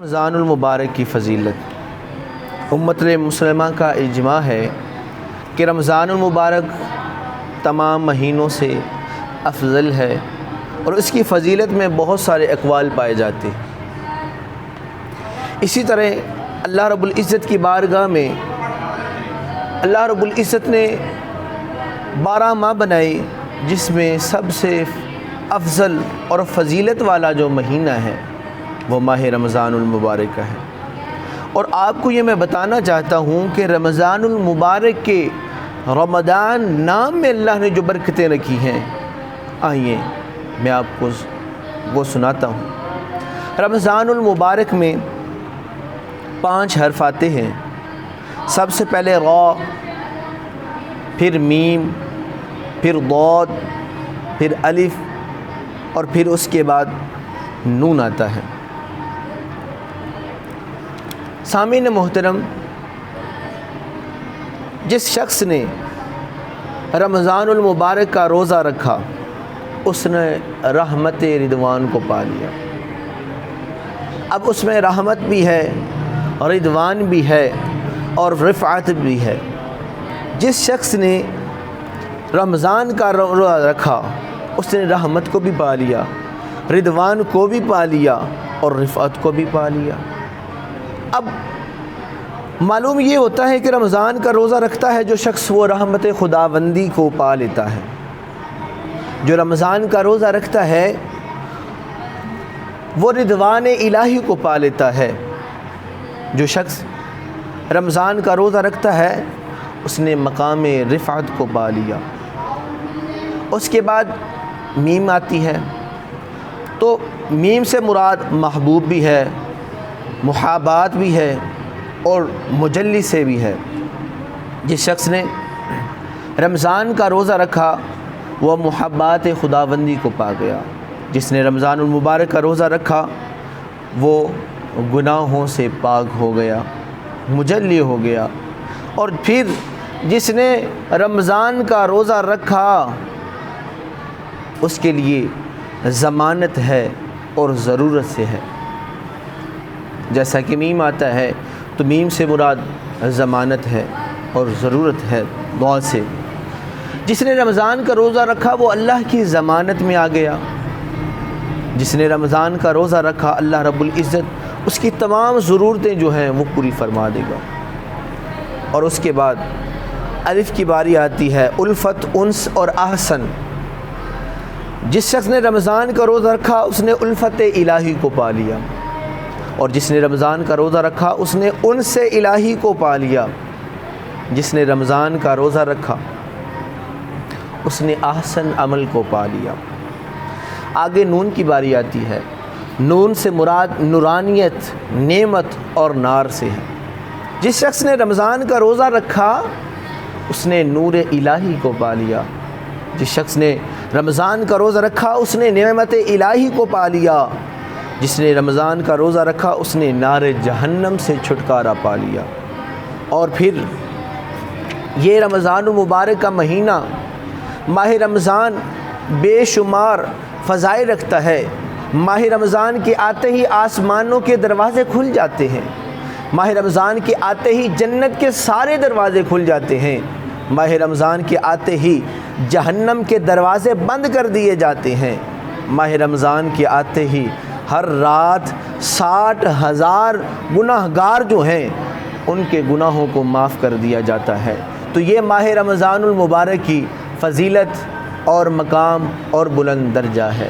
رمضان المبارک کی فضیلت امت مسلمہ کا اجماع ہے کہ رمضان المبارک تمام مہینوں سے افضل ہے اور اس کی فضیلت میں بہت سارے اقوال پائے جاتے ہیں۔ اسی طرح اللہ رب العزت کی بارگاہ میں اللہ رب العزت نے 12 ماہ بنائے، جس میں سب سے افضل اور فضیلت والا جو مہینہ ہے وہ ماہ رمضان المبارک ہے۔ اور آپ کو یہ میں بتانا چاہتا ہوں کہ رمضان المبارک کے رمضان نام میں اللہ نے جو برکتیں رکھی ہیں، آئیے میں آپ کو وہ سناتا ہوں۔ رمضان المبارک میں 5 حرف آتے ہیں۔ سب سے پہلے را، پھر میم، پھر ضاد، پھر الف اور پھر اس کے بعد نون آتا ہے۔ سامعین محترم، جس شخص نے رمضان المبارک کا روزہ رکھا اس نے رحمت رضوان کو پا لیا۔ اب اس میں رحمت بھی ہے، رضوان بھی ہے اور رفعت بھی ہے۔ جس شخص نے رمضان کا روزہ رکھا اس نے رحمت کو بھی پا لیا، رضوان کو بھی پا لیا اور رفعت کو بھی پا لیا۔ اب معلوم یہ ہوتا ہے کہ رمضان کا روزہ رکھتا ہے جو شخص، وہ رحمت خداوندی کو پا لیتا ہے۔ جو رمضان کا روزہ رکھتا ہے وہ رضوان الہی کو پا لیتا ہے۔ جو شخص رمضان کا روزہ رکھتا ہے اس نے مقام رفعت کو پا لیا۔ اس کے بعد میم آتی ہے، تو میم سے مراد محبوب بھی ہے، محابات بھی ہے اور مجلی سے بھی ہے۔ جس شخص نے رمضان کا روزہ رکھا وہ محبات خداوندی کو پا گیا۔ جس نے رمضان المبارک کا روزہ رکھا وہ گناہوں سے پاک ہو گیا، مجلی ہو گیا۔ اور پھر جس نے رمضان کا روزہ رکھا اس کے لیے ضمانت ہے اور ضرورت سے ہے۔ جیسا کہ میم آتا ہے تو میم سے مراد ضمانت ہے اور ضرورت ہے دعا سے۔ جس نے رمضان کا روزہ رکھا وہ اللہ کی ضمانت میں آ گیا۔ جس نے رمضان کا روزہ رکھا اللہ رب العزت اس کی تمام ضرورتیں جو ہیں وہ پوری فرما دے گا۔ اور اس کے بعد الف کی باری آتی ہے، الفت، انس اور احسن۔ جس شخص نے رمضان کا روزہ رکھا اس نے الفت الہی کو پا لیا، اور جس نے رمضان کا روزہ رکھا اس نے انس الہی کو پا لیا۔ جس نے رمضان کا روزہ رکھا اس نے احسن عمل کو پا لیا۔ آگے نون کی باری آتی ہے۔ نون سے مراد نورانیت، نعمت اور نار سے ہے۔ جس شخص نے رمضان کا روزہ رکھا اس نے نور الہی کو پا لیا۔ جس شخص نے رمضان کا روزہ رکھا اس نے نعمت الہی کو پا لیا۔ جس نے رمضان کا روزہ رکھا اس نے نار جہنم سے چھٹکارا پا لیا۔ اور پھر یہ رمضان المبارک کا مہینہ، ماہ رمضان بے شمار فضائل رکھتا ہے۔ ماہ رمضان کے آتے ہی آسمانوں کے دروازے کھل جاتے ہیں۔ ماہ رمضان کے آتے ہی جنت کے سارے دروازے کھل جاتے ہیں۔ ماہ رمضان کے آتے ہی جہنم کے دروازے بند کر دیے جاتے ہیں۔ ماہ رمضان کے آتے ہی ہر رات 60,000 گناہگار جو ہیں ان کے گناہوں کو معاف کر دیا جاتا ہے۔ تو یہ ماہ رمضان المبارک کی فضیلت اور مقام اور بلند درجہ ہے۔